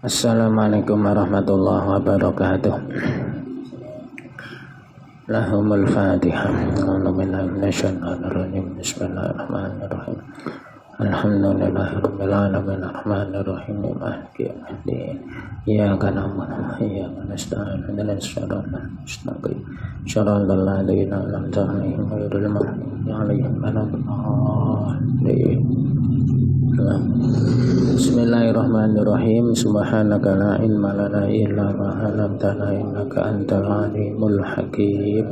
Assalamualaikum warahmatullahi wabarakatuh. Lahumul Fatihah. Bismillahirrahmanirrahim. Alhamdulillahirabbil alamin arrahmanirrahim maliki yaumiddin. Iyyaka na'budu wa iyyaka nasta'in ihdinas siratal mustaqim. Shiratal ladzina an'amta 'alaihim ghairil maghdubi 'alaihim waladdallin. Bismillahirrahmanirrahim. Subhanaka la ilma lana illa ma 'allamtana innaka antal alimul hakim.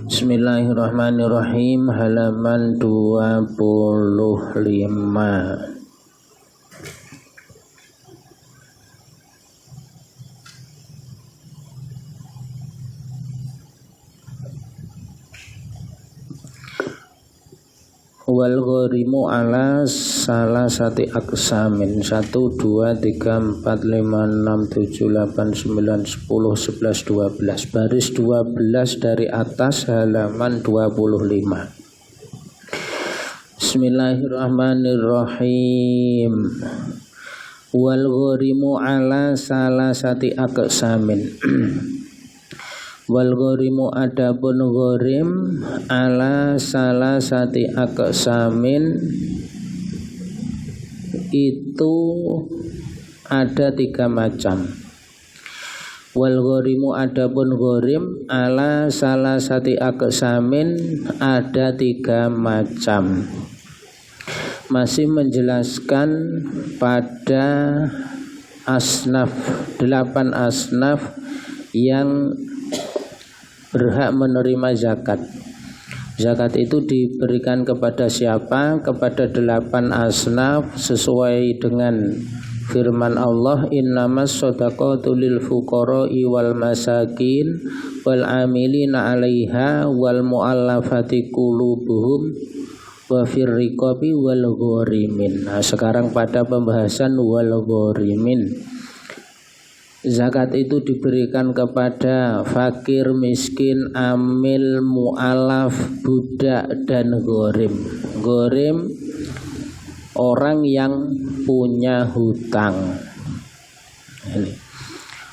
Bismillahirrahmanirrahim. Halaman 25. Wal ghorimu ala salasati aqsamin 1, 2, 3, 4, 5, 6, 7, 8, 9, 10, 11, 12 baris 12 dari atas halaman 25. Bismillahirrahmanirrahim. Wal ghorimu ala salasati aqsamin. Wal ghorimu adapun ghorim ala salasati aqsamin itu ada 3 macam. Wal ghorimu adapun ghorim ala salasati aqsamin ada 3 macam. Masih menjelaskan pada asnaf 8 asnaf yang berhak menerima zakat. Zakat itu diberikan kepada siapa? Kepada 8 asnaf sesuai dengan firman Allah, innamas shadaqatu lil fuqara'i wal masakin wal amilina 'alaiha wal mu'allafati qulubuhum wa fir riqabi wal ghorimin. Nah, sekarang pada pembahasan wal ghorimin. Zakat itu diberikan kepada fakir, miskin, amil, mu'alaf, budak, dan ghorim. Ghorim orang yang punya hutang.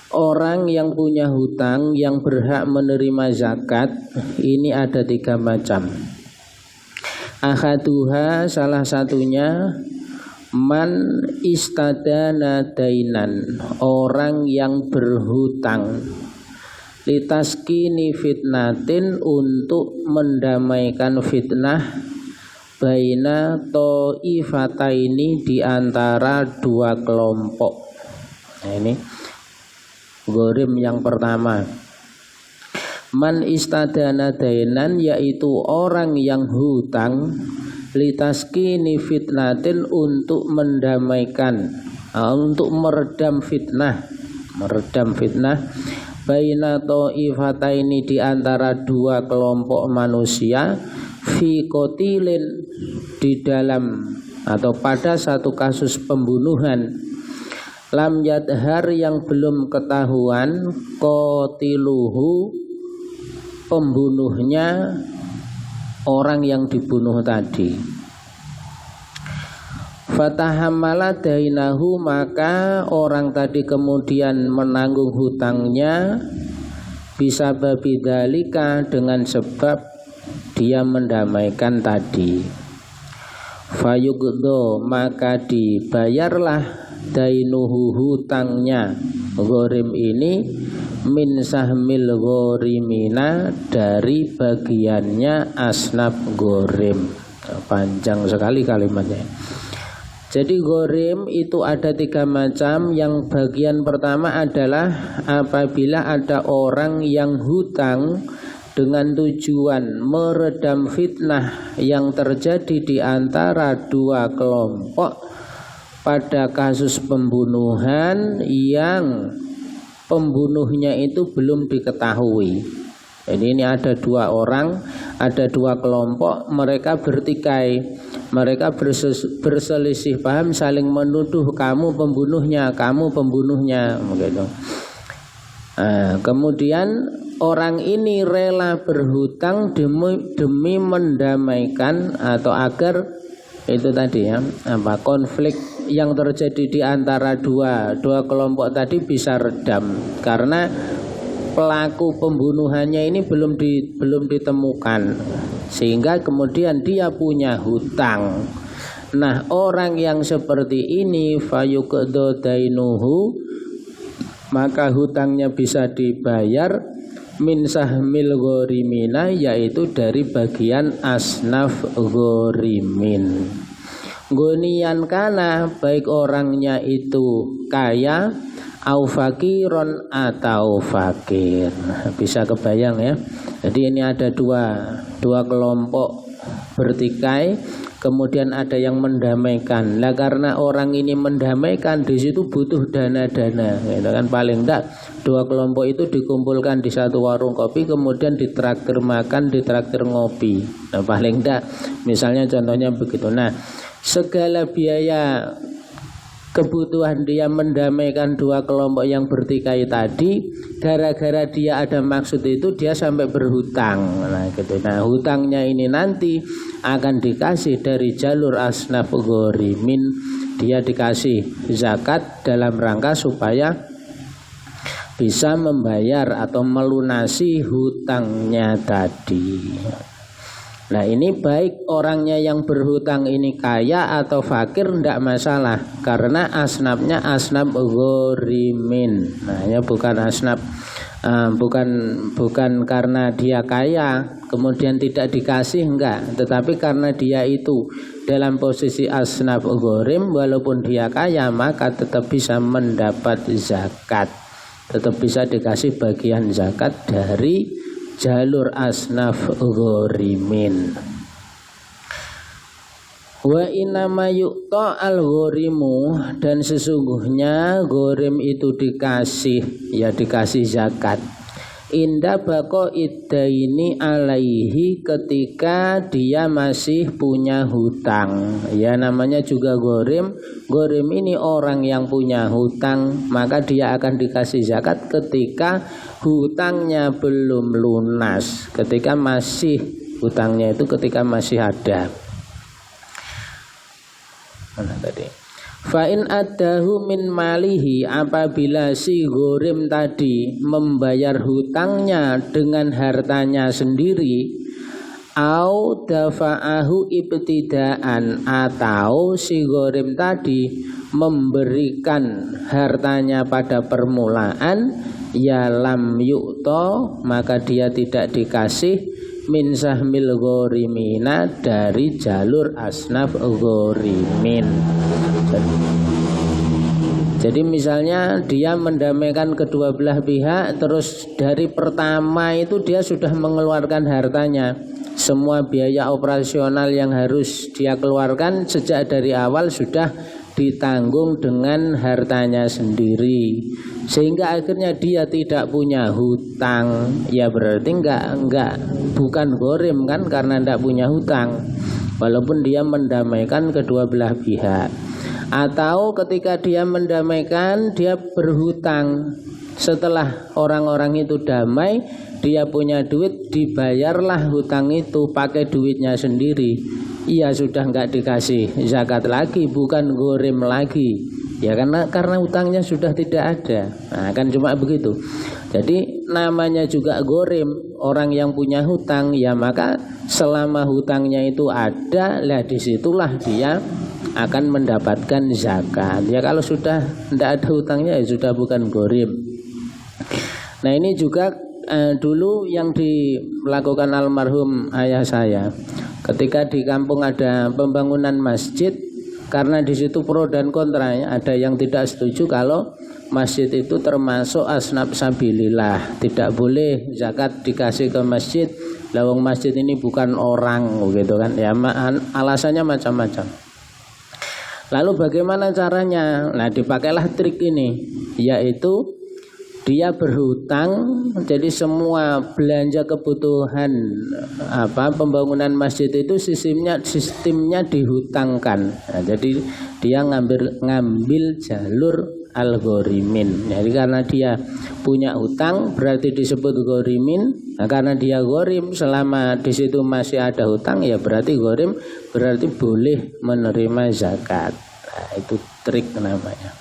Orang yang punya hutang yang berhak menerima zakat ini ada 3 macam. Ahaduha salah satunya man istadana dainan, orang yang berhutang, litaskini fitnatin, untuk mendamaikan fitnah, baina ta'ifataini, di antara 2 kelompok. Nah, ini ghorim yang pertama. Man istadana dainan, yaitu orang yang hutang, litaskini fitnatin, untuk mendamaikan, untuk meredam fitnah, baina ta'ifataini, di antara 2 kelompok manusia, fi qatilin, di dalam atau pada satu kasus pembunuhan, lam yadhar, yang belum ketahuan, qatiluhu, pembunuhnya, orang yang dibunuh tadi. Fatahammala dainahu, maka orang tadi kemudian menanggung hutangnya, bisa babi dalika, dengan sebab dia mendamaikan tadi. Fayugdo, maka dibayarlah, dainuhu, hutangnya ghorim ini, min sahmil ghorimina, dari bagiannya asnaf ghorim. Panjang sekali kalimatnya. Jadi ghorim itu ada 3 macam. Yang bagian pertama adalah apabila ada orang yang hutang dengan tujuan meredam fitnah yang terjadi di antara 2 kelompok pada kasus pembunuhan yang pembunuhnya itu belum diketahui. Jadi ini ada 2 orang, ada 2 kelompok, mereka bertikai, mereka berselisih paham, saling menuduh, kamu pembunuhnya, begitu. Kemudian orang ini rela berhutang demi mendamaikan atau agar itu tadi ya, konflik yang terjadi di antara dua kelompok tadi bisa redam, karena pelaku pembunuhannya ini belum ditemukan, sehingga kemudian dia punya hutang. Nah, orang yang seperti ini fayuqda dainuhu, maka hutangnya bisa dibayar min sahmil ghorimina, yaitu dari bagian asnaf ghorimin. Gonian kana, baik orangnya itu kaya, au fakiron atau fakir. Bisa kebayang ya. Jadi ini ada dua kelompok bertikai, kemudian ada yang mendamaikan. Nah, karena orang ini mendamaikan, di situ butuh dana-dana, gitu kan. Paling enggak dua kelompok itu dikumpulkan di satu warung kopi, kemudian ditraktir makan, ditraktir ngopi. Nah, paling enggak misalnya contohnya begitu. Nah, segala biaya kebutuhan dia mendamaikan dua kelompok yang bertikai tadi, gara-gara dia ada maksud itu, dia sampai berhutang. Nah, gitu. Nah, hutangnya ini nanti akan dikasih dari jalur asnaf ghorimin. Dia dikasih zakat dalam rangka supaya bisa membayar atau melunasi hutangnya tadi. Nah, ini baik orangnya yang berhutang ini kaya atau fakir tidak masalah, karena asnafnya asnaf ghorimin. Nah, ya bukan asnaf bukan karena dia kaya kemudian tidak dikasih, enggak, tetapi karena dia itu dalam posisi asnaf ghorim, walaupun dia kaya maka tetap bisa mendapat zakat, tetap bisa dikasih bagian zakat dari jalur asnaf ghorimin. Wa inama yu'ta al-ghorimu, dan sesungguhnya ghorim itu dikasih zakat inda bako iddaini alaihi, ketika dia masih punya hutang. Ya, namanya juga ghorim. Ghorim ini orang yang punya hutang, maka dia akan dikasih zakat ketika hutangnya belum lunas, ketika masih hutangnya itu ketika masih ada. Mana tadi? Fa'in adahu min malihi, apabila si ghorim tadi membayar hutangnya dengan hartanya sendiri, au dafa'ahu ibtidaan, atau si ghorim tadi memberikan hartanya pada permulaan, ya lam yu'to, maka dia tidak dikasih min sahmil ghorimina, dari jalur asnaf ghorimin. Jadi misalnya dia mendamaikan kedua belah pihak, terus dari pertama itu dia sudah mengeluarkan hartanya, semua biaya operasional yang harus dia keluarkan sejak dari awal sudah ditanggung dengan hartanya sendiri, sehingga akhirnya dia tidak punya hutang. Ya berarti bukan ghorim kan, karena tidak punya hutang, walaupun dia mendamaikan kedua belah pihak. Atau ketika dia mendamaikan, dia berhutang, setelah orang-orang itu damai, dia punya duit, dibayarlah hutang itu pakai duitnya sendiri. Ia sudah enggak dikasih zakat lagi, bukan ghorim lagi. Ya karena hutangnya sudah tidak ada. Nah, kan cuma begitu. Jadi namanya juga ghorim, orang yang punya hutang, ya maka selama hutangnya itu ada, lah disitulah dia akan mendapatkan zakat. Ya kalau sudah tidak ada hutangnya, ya sudah bukan ghorim. Nah, ini juga dulu yang dilakukan almarhum ayah saya. Ketika di kampung ada pembangunan masjid, karena di situ pro dan kontra, ada yang tidak setuju kalau masjid itu termasuk asnaf sabilillah, tidak boleh zakat dikasih ke masjid, lawang masjid ini bukan orang, gitu kan. Ya alasannya macam-macam. Lalu bagaimana caranya? Nah, dipakailah trik ini, yaitu dia berhutang. Jadi semua belanja kebutuhan pembangunan masjid itu sistemnya dihutangkan. Nah, jadi dia ngambil jalur al-ghorimin. Jadi karena dia punya hutang berarti disebut ghorimin. Nah, karena dia ghorim selama di situ masih ada hutang ya berarti ghorim, berarti boleh menerima zakat. Nah, itu trik namanya.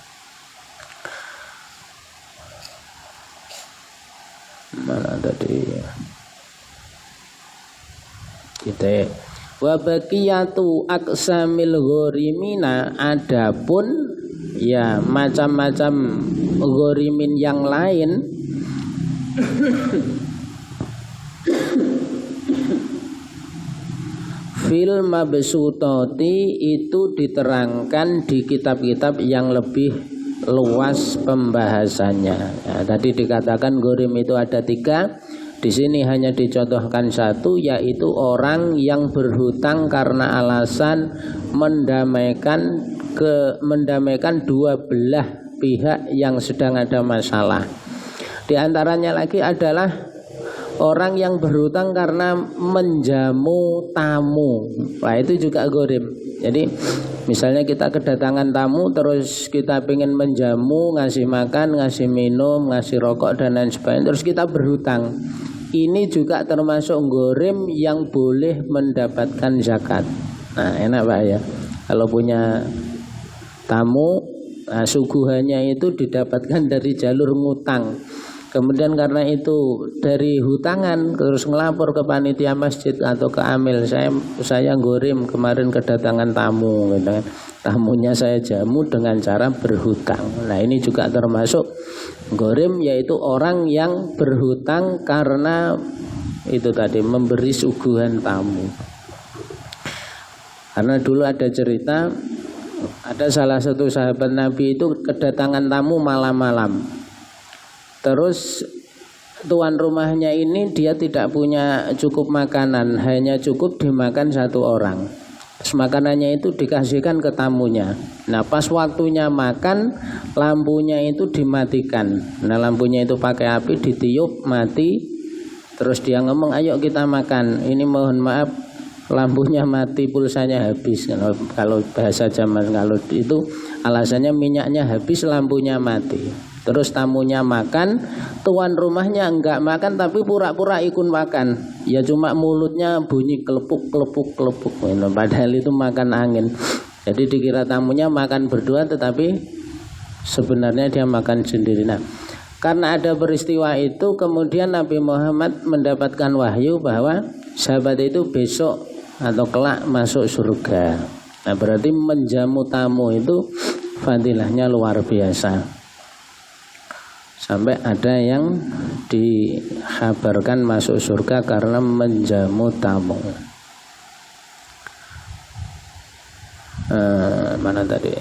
Mana tadi? Kita wa baqiyatu aqsamil ghorimina, adapun ya macam-macam ghorimin yang lain fil mabsutati itu diterangkan di kitab-kitab yang lebih luas pembahasannya. Ya, tadi dikatakan ghorim itu ada 3. Di sini hanya dicontohkan 1, yaitu orang yang berhutang karena alasan mendamaikan dua belah pihak yang sedang ada masalah. Di antaranya lagi adalah orang yang berhutang karena menjamu tamu. Nah, itu juga ghorim. Jadi misalnya kita kedatangan tamu terus kita pengen menjamu, ngasih makan, ngasih minum, ngasih rokok dan lain sebagainya, terus kita berhutang. Ini juga termasuk ghorim yang boleh mendapatkan zakat. Nah, enak Pak ya. Kalau punya tamu, nah, suguhannya itu didapatkan dari jalur ngutang. Kemudian karena itu dari hutangan terus ngelapor ke panitia masjid atau ke amil, saya ghorim kemarin kedatangan tamu, gitu kan. Tamunya saya jamu dengan cara berhutang. Nah, ini juga termasuk ghorim, yaitu orang yang berhutang karena itu tadi memberi suguhan tamu. Karena dulu ada cerita, ada salah satu sahabat Nabi itu kedatangan tamu malam-malam. Terus tuan rumahnya ini dia tidak punya cukup makanan, hanya cukup dimakan 1 orang. Terus makanannya itu dikasihkan ke tamunya. Nah, pas waktunya makan, lampunya itu dimatikan. Nah, lampunya itu pakai api, ditiup, mati. Terus dia ngomong, ayo kita makan. Ini mohon maaf, lampunya mati, pulsanya habis. Kalau bahasa zaman kalau itu alasannya minyaknya habis, lampunya mati. Terus tamunya makan, tuan rumahnya enggak makan tapi pura-pura ikut makan. Ya cuma mulutnya bunyi kelepuk. Padahal itu makan angin. Jadi dikira tamunya makan berdua tetapi sebenarnya dia makan sendiri. Nah, karena ada peristiwa itu kemudian Nabi Muhammad mendapatkan wahyu bahwa sahabat itu besok atau kelak masuk surga. Nah, berarti menjamu tamu itu fadilahnya luar biasa. Sampai ada yang dikabarkan masuk surga karena menjamu tamu. Mana tadi?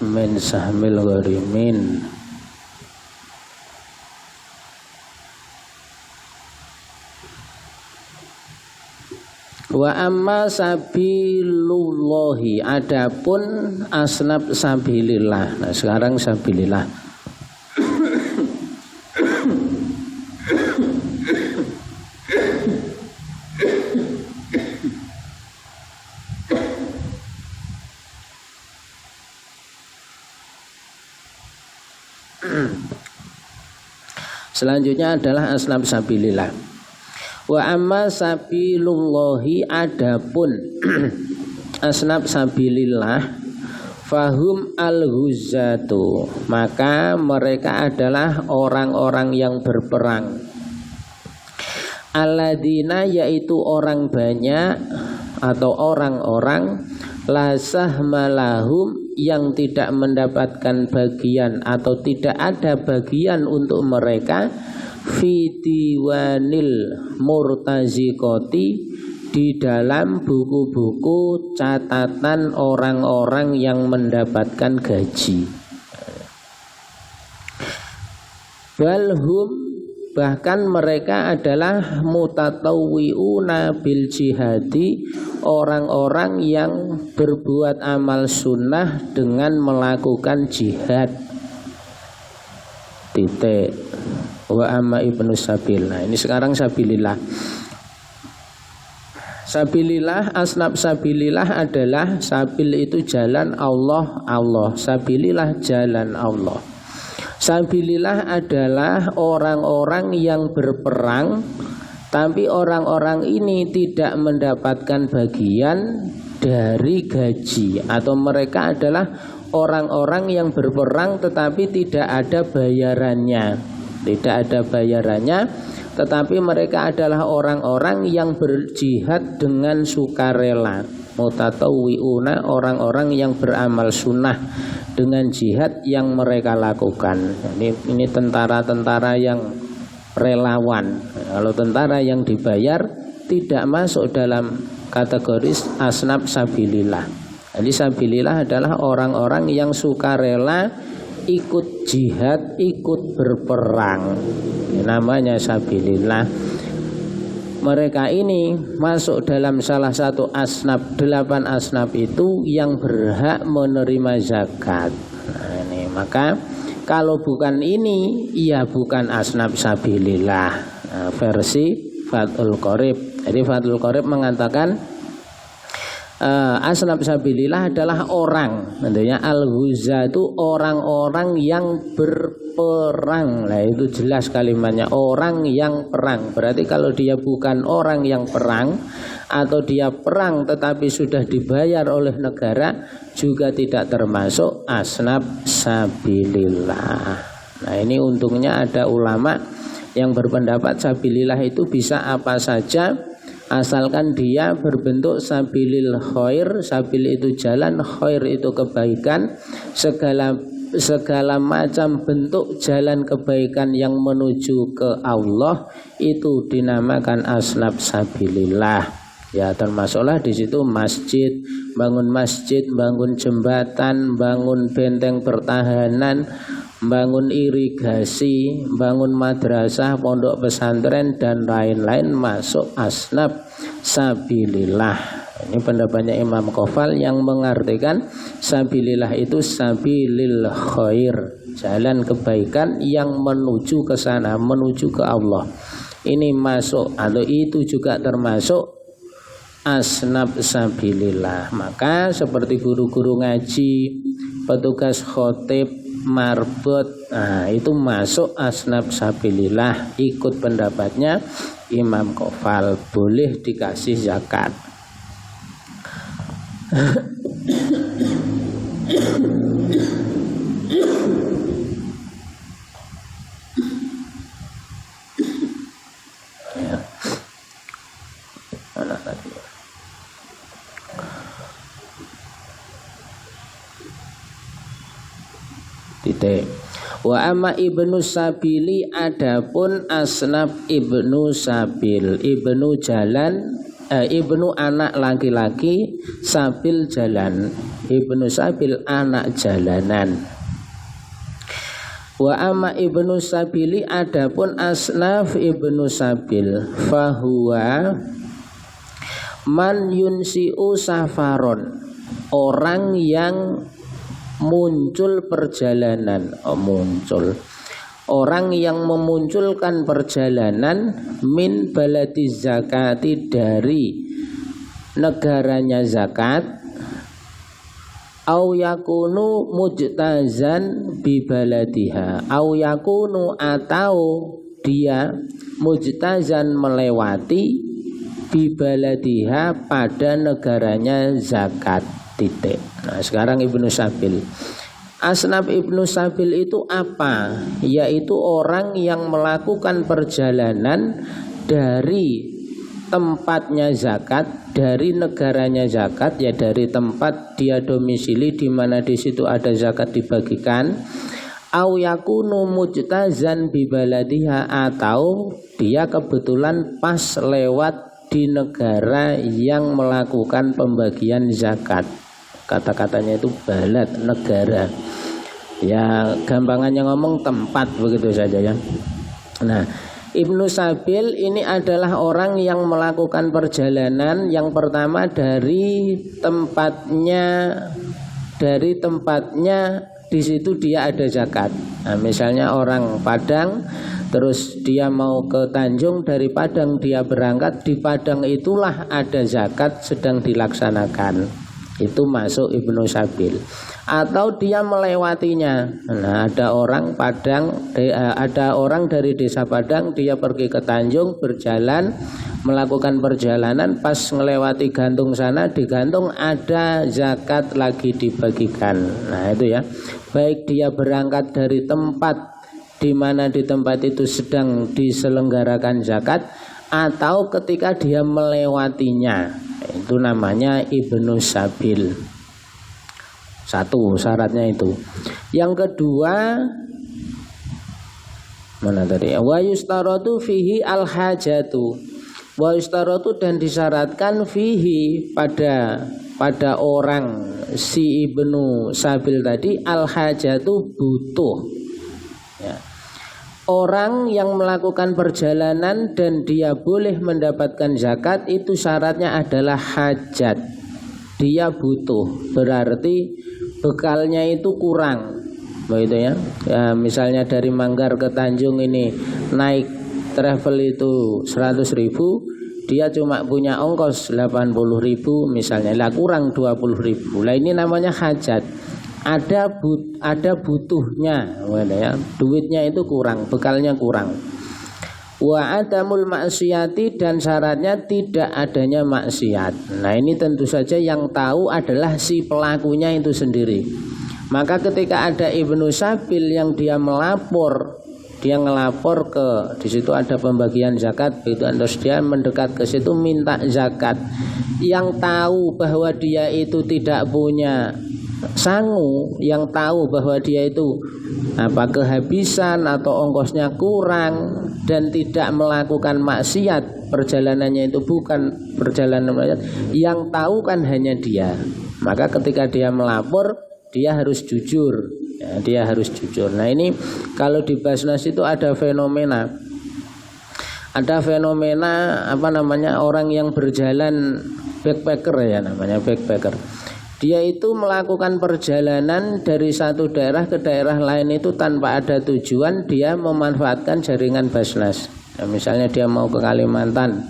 Min sahmil ghorimin. Wa amma sabilullahi, adapun asnab sabilillah. Nah, sekarang sabilillah. Selanjutnya adalah asnab sabilillah. Wa amma sabilullahi, adapun asnab sabilillah, fahum al-ghuzzatu, maka mereka adalah orang-orang yang berperang. Alladzina, yaitu orang banyak atau orang-orang, la sahmalahum, yang tidak mendapatkan bagian atau tidak ada bagian untuk mereka fi diwanil murtaziqati, di dalam buku-buku catatan orang-orang yang mendapatkan gaji. Balhum, bahkan mereka adalah mutatawwi'una bil jihadi, orang-orang yang berbuat amal sunnah dengan melakukan jihad. Titik. Wa amma ibnu sabil. Nah, ini sekarang sabilillah. Sabilillah, asnaf sabilillah adalah sabil itu jalan Allah, Allah. Sabilillah jalan Allah. Sabilillah adalah orang-orang yang berperang, tapi orang-orang ini tidak mendapatkan bagian dari gaji, atau mereka adalah orang-orang yang berperang tetapi tidak ada bayarannya. Tidak ada bayarannya, tetapi mereka adalah orang-orang yang berjihad dengan sukarela. Mutatawwi'una, orang-orang yang beramal sunnah dengan jihad yang mereka lakukan. Ini tentara-tentara yang relawan. Kalau tentara yang dibayar tidak masuk dalam kategori asnaf sabilillah. Jadi sabilillah adalah orang-orang yang sukarela ikut jihad, ikut berperang. Namanya sabilillah. Mereka ini masuk dalam salah satu asnaf, 8 asnaf itu yang berhak menerima zakat. Nah, ini maka kalau bukan ini, ya bukan asnaf sabilillah. Nah, versi Fathul Qorib. Jadi Fathul Qorib mengatakan asnaf sabilillah adalah orang, tentunya al-ghuzza itu orang-orang yang berperang. Nah, itu jelas kalimatnya, orang yang perang. Berarti kalau dia bukan orang yang perang, atau dia perang tetapi sudah dibayar oleh negara, juga tidak termasuk asnaf sabilillah. Nah, ini untungnya ada ulama yang berpendapat sabilillah itu bisa apa saja, asalkan dia berbentuk sabilil khair. Sabil itu jalan, khair itu kebaikan. Segala macam bentuk jalan kebaikan yang menuju ke Allah itu dinamakan asnaf sabilillah. Ya, termasuklah di situ masjid, bangun jembatan, bangun benteng pertahanan, bangun irigasi, bangun madrasah, pondok pesantren dan lain-lain masuk asnaf sabilillah. Ini pendapatnya Imam Qofal yang mengartikan sabilillah itu sabilil khair, jalan kebaikan yang menuju ke sana, menuju ke Allah. Ini masuk atau itu juga termasuk asnaf sabilillah. Maka seperti guru-guru ngaji, petugas khotib, marbot, nah itu masuk asnaf sabilillah. Ikut pendapatnya Imam Qofal, boleh dikasih zakat. Ya. Mana tadi? Titik. Wa amma ibnu sabili, adapun asnaf ibnu sabil, ibnu jalan, ibnu anak laki-laki, sabil jalan, ibnu sabil anak jalanan. Wa amma ibnu sabili, adapun asnaf ibnu sabil, fahuwa man yunsi'u safaron, orang yang muncul perjalanan, orang yang memunculkan perjalanan min baladi zakati, dari negaranya zakat, au yakunu mujtazan bi baladiha, au yakunu atau dia mujtazan melewati bi baladiha pada negaranya zakat. Titik. Nah, sekarang Ibnu Sabil. Asnaf Ibnu Sabil itu apa? Yaitu orang yang melakukan perjalanan dari tempatnya zakat, dari negaranya zakat, ya dari tempat dia domisili di mana di situ ada zakat dibagikan. Au yakunu mujtazan bi baladiha, atau dia kebetulan pas lewat di negara yang melakukan pembagian zakat. Kata-katanya itu balad, negara. Ya gampangannya ngomong tempat, begitu saja ya. Nah, Ibnu Sabil ini adalah orang yang melakukan perjalanan yang pertama dari tempatnya di situ dia ada zakat. Nah, misalnya orang Padang terus dia mau ke Tanjung, dari Padang dia berangkat, di Padang itulah ada zakat sedang dilaksanakan, itu masuk Ibnu Sabil. Atau dia melewatinya. Nah, ada orang Padang, ada orang dari desa Padang, dia pergi ke Tanjung, berjalan, melakukan perjalanan, pas melewati gantung sana, di gantung ada zakat lagi dibagikan. Nah itu ya, baik dia berangkat dari tempat di mana di tempat itu sedang diselenggarakan zakat, atau ketika dia melewatinya, itu namanya Ibnu Sabil. Satu syaratnya itu. Yang kedua, mana tadi? Wa yustaratu fihi al-hajatu. Wa yustaratu, dan disyaratkan fihi pada orang si Ibnu Sabil tadi al-hajatu, butuh. Ya. Orang yang melakukan perjalanan dan dia boleh mendapatkan zakat, itu syaratnya adalah hajat. Dia butuh, berarti bekalnya itu kurang, begitu ya. Ya, misalnya dari Manggar ke Tanjung ini naik travel itu 100.000, dia cuma punya ongkos 80.000 misalnya, lah kurang 20.000. Lah ini namanya hajat. Ada butuhnya, ya. Duitnya itu kurang, bekalnya kurang. Wa adamul maksiati, dan syaratnya tidak adanya maksiat. Nah ini tentu saja yang tahu adalah si pelakunya itu sendiri. Maka ketika ada Ibnu Sabil yang dia melapor, dia ngelapor ke, di situ ada pembagian zakat, itu terus dia mendekat ke situ minta zakat. Yang tahu bahwa dia itu tidak punya sangu, yang tahu bahwa dia itu kehabisan atau ongkosnya kurang dan tidak melakukan maksiat, perjalanannya itu bukan perjalanan maksiat, yang tahu kan hanya dia. Maka ketika dia melapor, dia harus jujur, ya, dia harus jujur. Nah ini kalau di Basnas itu ada fenomena orang yang berjalan backpacker, ya namanya backpacker. Dia itu melakukan perjalanan dari satu daerah ke daerah lain itu tanpa ada tujuan, dia memanfaatkan jaringan Basnas. Nah, misalnya dia mau ke Kalimantan,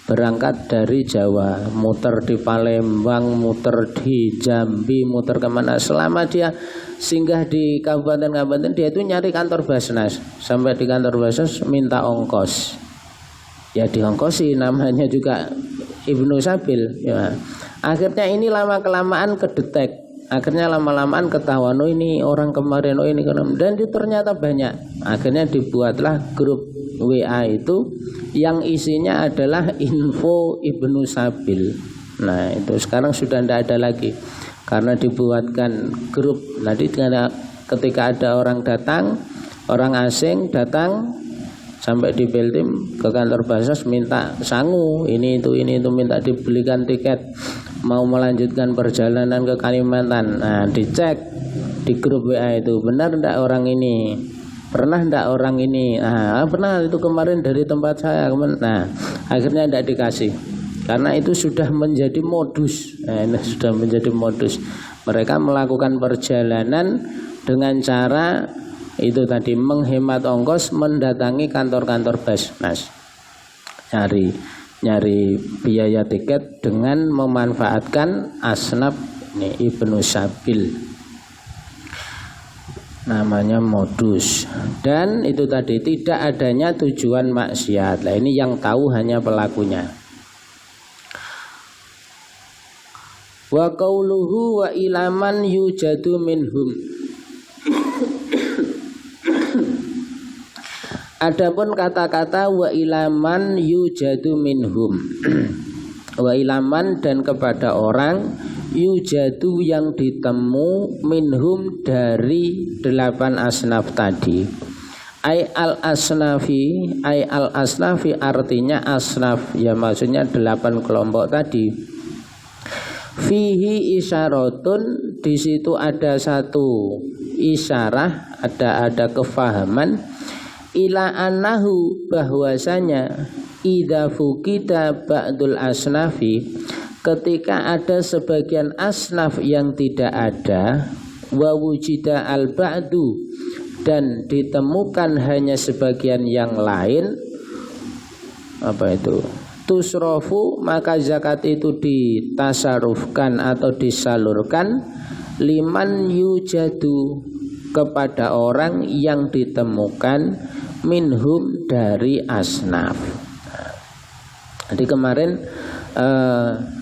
berangkat dari Jawa, muter di Palembang, muter di Jambi, muter kemana. Selama dia singgah di kabupaten-kabupaten, dia itu nyari kantor Basnas. Sampai di kantor Basnas minta ongkos. Ya diongkosi, namanya juga Ibnu Sabil, ya. Akhirnya ini lama-kelamaan kedetek. Akhirnya lama-lamaan ketahuan, oh ini orang kemarin, oh ini kemarin. Dan itu ternyata banyak. Akhirnya dibuatlah grup WA itu yang isinya adalah info Ibnu Sabil. Nah itu sekarang sudah tidak ada lagi, karena dibuatkan grup. Nanti ketika ada orang datang, orang asing datang sampai di Beltim ke kantor Basnas minta sangu, ini itu minta dibelikan tiket mau melanjutkan perjalanan ke Kalimantan. Nah dicek di grup WA itu, benar enggak orang ini, pernah enggak orang ini, pernah, itu kemarin dari tempat saya. Nah akhirnya enggak dikasih, karena itu sudah menjadi modus. Nah, ini sudah menjadi modus. Mereka melakukan perjalanan dengan cara itu tadi, menghemat ongkos, mendatangi kantor-kantor Basnas, nyari biaya tiket dengan memanfaatkan asnaf ini Ibnu Sabil, namanya modus. Dan itu tadi tidak adanya tujuan maksiat. Nah ini yang tahu hanya pelakunya. Wa qauluhu wa ilaman yujadu minhum. Adapun kata-kata wa ilaman yujadu minhum, wa ilaman, dan kepada orang, yujadu yang ditemu, minhum dari 8 asnaf tadi. Ai al asnafi, ai al asnafi artinya asnaf, ya maksudnya 8 kelompok tadi. Fihi isyaratun, di situ ada satu isyarah, ada kefahaman, ila annahu, bahwasanya idza fukida ba'dul asnafi, ketika ada sebagian asnaf yang tidak ada, wa wujida al-ba'du, dan ditemukan hanya sebagian yang lain, apa itu? Tusrofu, maka zakat itu ditasarufkan atau disalurkan liman yujadu, kepada orang yang ditemukan minhum dari asnaf. Jadi kemarin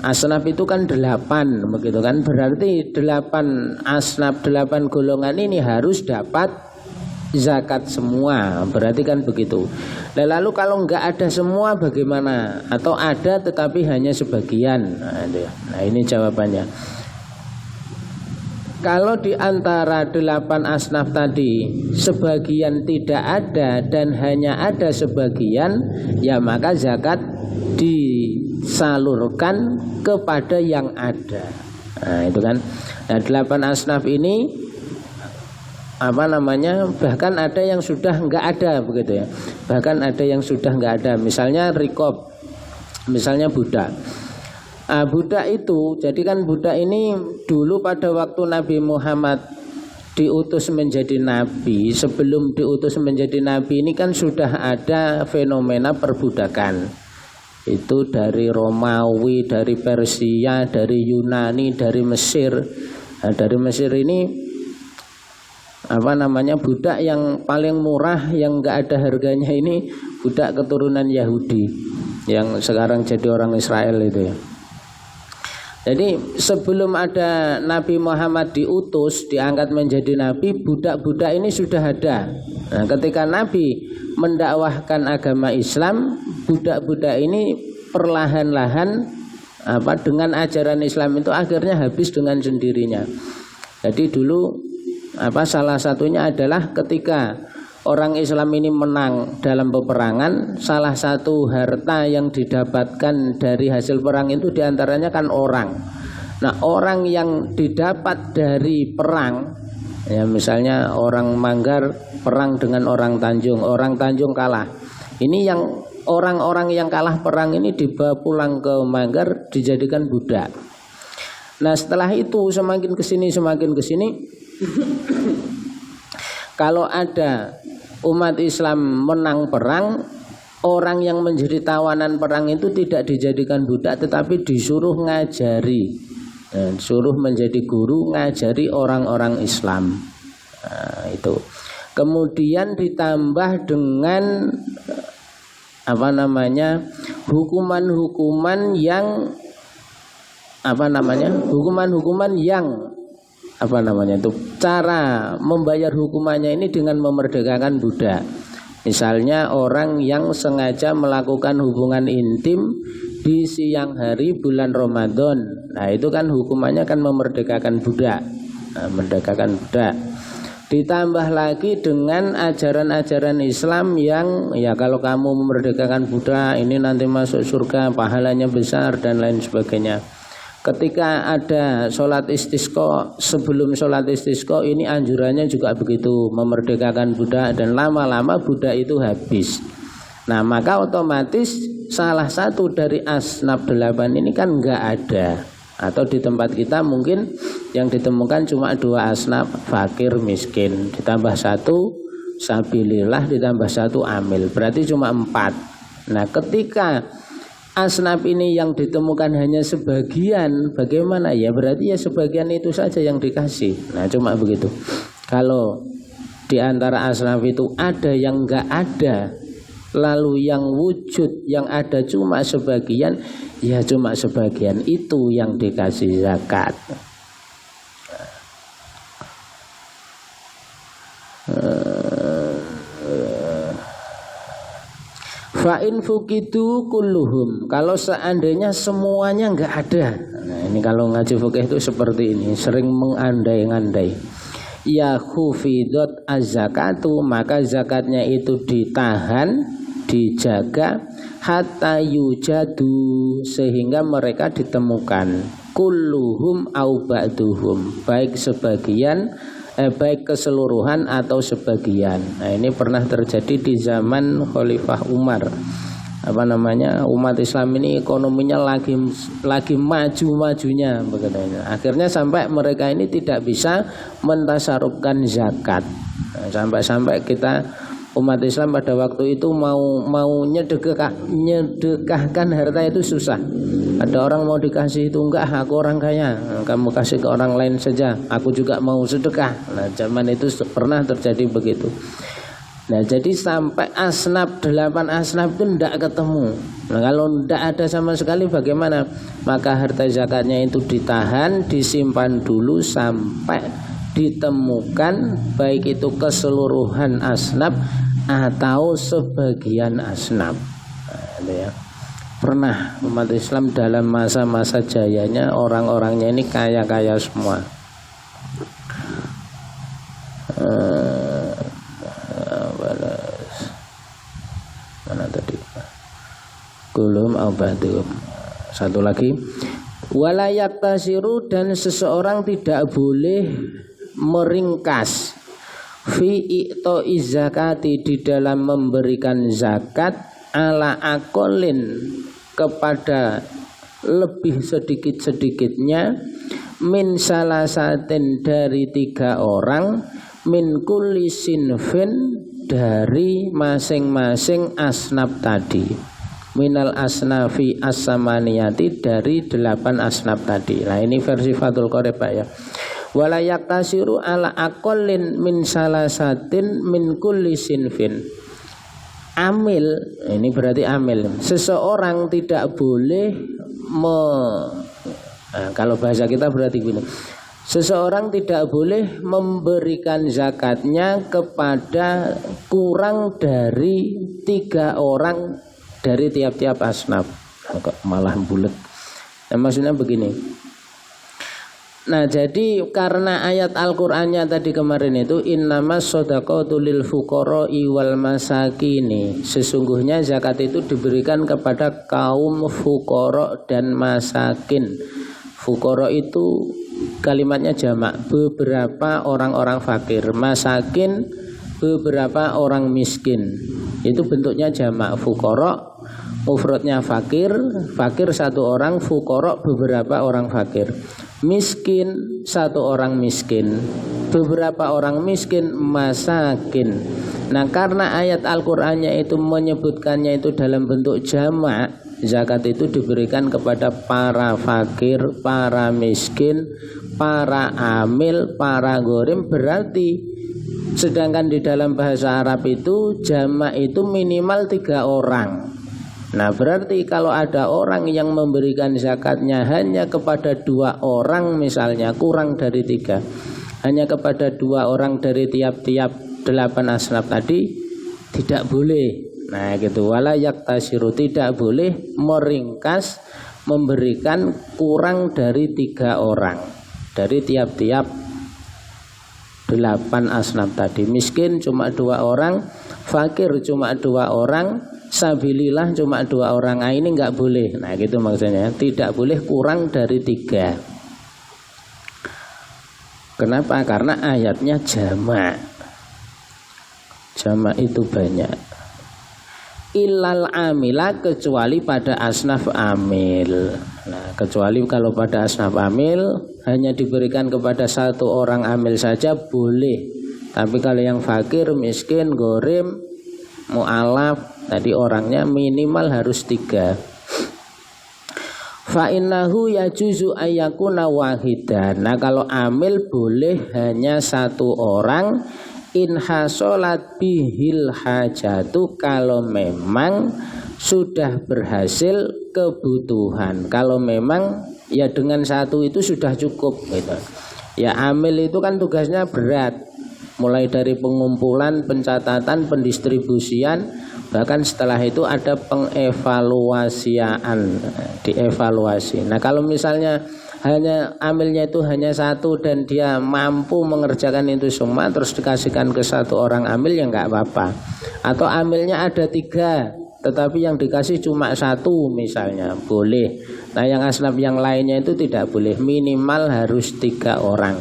asnaf itu kan 8 begitu kan, berarti 8 asnaf, 8 golongan ini harus dapat zakat semua, berarti kan begitu. Nah, lalu kalau enggak ada semua bagaimana? Atau ada tetapi hanya sebagian? Nah ini jawabannya. Kalau di antara 8 asnaf tadi sebagian tidak ada dan hanya ada sebagian, ya maka zakat disalurkan kepada yang ada. Nah itu kan. Nah 8 asnaf ini bahkan ada yang sudah enggak ada begitu ya. Bahkan ada yang sudah enggak ada. Misalnya rikob, misalnya budak. Budak itu, jadi kan budak ini dulu pada waktu Nabi Muhammad diutus menjadi nabi, sebelum diutus menjadi nabi ini kan sudah ada fenomena perbudakan. Itu dari Romawi, dari Persia, dari Yunani, dari Mesir. Nah, dari Mesir ini budak yang paling murah, yang enggak ada harganya ini budak keturunan Yahudi yang sekarang jadi orang Israel itu ya. Jadi sebelum ada Nabi Muhammad diutus, diangkat menjadi nabi, budak-budak ini sudah ada. Nah, ketika Nabi mendakwahkan agama Islam, budak-budak ini perlahan-lahan dengan ajaran Islam itu akhirnya habis dengan sendirinya. Jadi dulu salah satunya adalah ketika orang Islam ini menang dalam peperangan, salah satu harta yang didapatkan dari hasil perang itu diantaranya kan orang. Nah orang yang didapat dari perang, ya misalnya orang Manggar perang dengan orang Tanjung kalah. Ini yang orang-orang yang kalah perang ini dibawa pulang ke Manggar dijadikan budak. Nah setelah itu semakin kesini kalau ada umat Islam menang perang, orang yang menjadi tawanan perang itu tidak dijadikan budak tetapi disuruh ngajari, suruh menjadi guru ngajari orang-orang Islam. Nah, itu kemudian ditambah dengan hukuman-hukuman yang cara membayar hukumannya ini dengan memerdekakan budak. Misalnya orang yang sengaja melakukan hubungan intim di siang hari bulan Ramadan, nah itu kan hukumannya kan memerdekakan budak. Ditambah lagi dengan ajaran-ajaran Islam yang ya kalau kamu memerdekakan budak ini nanti masuk surga, pahalanya besar dan lain sebagainya. Ketika ada sholat istisqa, sebelum sholat istisqa ini anjurannya juga begitu, memerdekakan budak, dan lama-lama budak itu habis. Nah maka otomatis salah satu dari asnaf 8 ini kan enggak ada. Atau di tempat kita mungkin yang ditemukan cuma 2 asnaf, fakir miskin, ditambah 1 sabilillah, ditambah 1 amil, berarti cuma 4. Nah ketika asnaf ini yang ditemukan hanya sebagian, bagaimana ya? Berarti ya sebagian itu saja yang dikasih. Nah cuma begitu. Kalau di antara asnaf itu ada yang enggak ada, lalu yang wujud yang ada cuma sebagian, ya cuma sebagian itu yang dikasih zakat. Fa'in fukidu kulluhum, kalau seandainya semuanya enggak ada. Nah ini kalau ngaji fikih itu seperti ini, sering mengandai-andai. Ya khufidot az-zakatu, maka zakatnya itu ditahan, dijaga hatta yujadu, sehingga mereka ditemukan. Kulluhum au ba'duhum, baik sebagian baik keseluruhan atau sebagian. Nah ini pernah terjadi di zaman Khalifah Umar. umat Islam ini ekonominya lagi maju-majunya begitu. Akhirnya sampai mereka ini tidak bisa mentasarufkan zakat. Sampai kita umat Islam pada waktu itu mau nyedekahkan harta itu susah. Ada orang mau dikasih itu, enggak, aku orang kaya, kamu kasih ke orang lain saja, aku juga mau sedekah. Nah, zaman itu pernah terjadi begitu. Nah, jadi sampai 8 asnaf itu tidak ketemu. Nah, kalau tidak ada sama sekali bagaimana? Maka harta zakatnya itu ditahan, disimpan dulu sampai ditemukan, baik itu keseluruhan asnaf atau sebagian asnaf. Nah, ya. Pernah umat Islam dalam masa-masa jayanya orang-orangnya ini kaya-kaya semua. Mana tadi? Kulum aubadum. Satu lagi, walayak tasiru, dan seseorang tidak boleh meringkas fi i'to'i zakati, di dalam memberikan zakat, ala akolin, kepada lebih sedikit-sedikitnya, min salasatin, dari 3 orang, min kulli sinfin, dari masing-masing asnaf tadi, minal asnafi as-samaniyati, dari 8 asnaf tadi. Nah, ini versi Fathul Qorib Pak ya. Wala yaktasiru ala aqallin min salasatin min kulli sinfin. Amil, ini berarti amil. Seseorang tidak boleh kalau bahasa kita berarti gini. Seseorang tidak boleh memberikan zakatnya kepada kurang dari 3 orang dari tiap-tiap asnaf. Kok malah bulet. Nah, maksudnya begini. Nah, jadi karena ayat Al-Qur'annya tadi kemarin itu innamas shadaqatu lil fuqara'i wal masakini, sesungguhnya zakat itu diberikan kepada kaum fuqara dan masakin. Fuqara itu kalimatnya jamak, beberapa orang-orang fakir. Masakin, beberapa orang miskin. Itu bentuknya jamak. Fuqara mufradnya fakir, fakir 1 orang, fuqara beberapa orang fakir. Miskin 1 orang miskin, beberapa orang miskin, masakin. Nah, karena ayat Al-Qur'annya itu menyebutkannya itu dalam bentuk jamak, zakat itu diberikan kepada para fakir, para miskin, para amil, para ghorim. Berarti sedangkan di dalam bahasa Arab itu jamak itu minimal 3 orang. Nah, berarti kalau ada orang yang memberikan zakatnya hanya kepada 2 orang misalnya, kurang dari 3, hanya kepada 2 orang dari tiap-tiap 8 asnaf tadi, tidak boleh. Nah, gitu. Wala yaktasiru, tidak boleh meringkas memberikan kurang dari 3 orang dari tiap-tiap 8 asnaf tadi. Miskin cuma 2 orang, fakir cuma 2 orang, sabilillah cuma 2 orang. Nah, ini enggak boleh. Nah, gitu maksudnya. Tidak boleh kurang dari 3. Kenapa? Karena ayatnya jamak. Jamak itu banyak. Illal amila, kecuali pada asnaf amil. Nah, kecuali kalau pada asnaf amil hanya diberikan kepada 1 orang amil saja boleh. Tapi kalau yang fakir, miskin, ghorim, mu'alaf, tadi orangnya minimal harus 3. Fa innahu yajuzu ayyakuna wahidan. Nah, kalau amil boleh hanya 1 orang. In hasolat bihil hajatu, kalau memang sudah berhasil kebutuhan. Kalau memang ya dengan 1 itu sudah cukup gitu. Ya, amil itu kan tugasnya berat. Mulai dari pengumpulan, pencatatan, pendistribusian, bahkan setelah itu ada pengevaluasian, dievaluasi. Nah, kalau misalnya hanya amilnya itu hanya 1 dan dia mampu mengerjakan itu semua, terus dikasihkan ke 1 orang amil, ya nggak apa-apa. Atau amilnya ada 3 tetapi yang dikasih cuma 1 misalnya, boleh. Nah, yang asnaf yang lainnya itu tidak boleh, minimal harus 3 orang.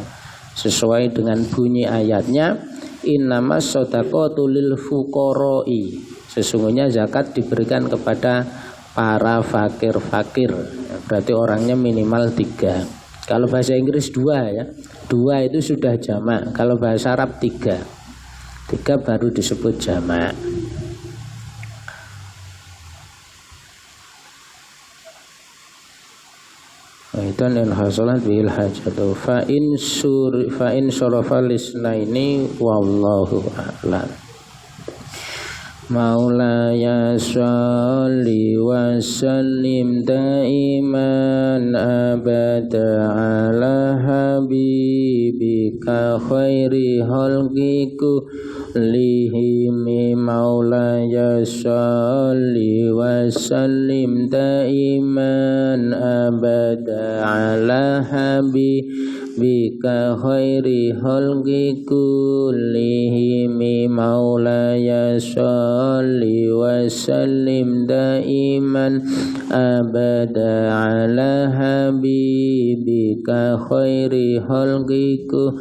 Sesuai dengan bunyi ayatnya, innamas shadaqatu lil fuqara'i, Sesungguhnya zakat diberikan kepada para fakir-fakir. Berarti orangnya minimal 3. Kalau bahasa Inggris 2 ya. 2 itu sudah jamak. Kalau bahasa Arab 3. 3 baru disebut jamak. Aidan in hasalat bil hajatu fa in sarafa lisnaini wallahu a'lam. Maulaya sholli wa sallim daiman abada ala habibika khairi khalqiku lihimi. Maulaya sholli wa sallim daiman abada ala habibika khairi khalqiku lihimi. Maulaya sholli wa sallim daiman abada ala habibika khairi khalqiku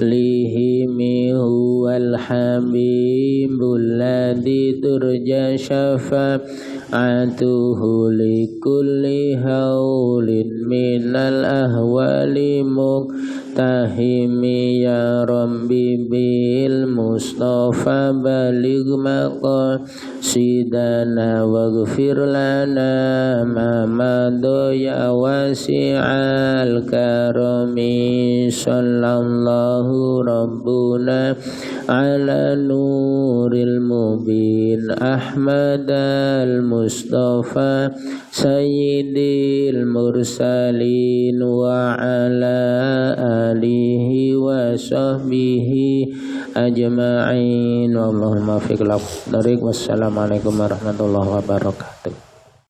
lihimi. Huwal habibul ladzi turja syafa'atuhu likulli haulin minal ahwali muqtahimi. Ya Rabbi bil Mustafa baligh maqasidana waghfir lana ma madha ya wasi'al karami. Sallallahu rabbuna ala nuril mubin Ahmad al-Mustafa sayyidil mursalin wa ala alihi wa sahbihi ajma'in. Allahumma fiqh. Wassalamualaikum warahmatullahi wabarakatuh.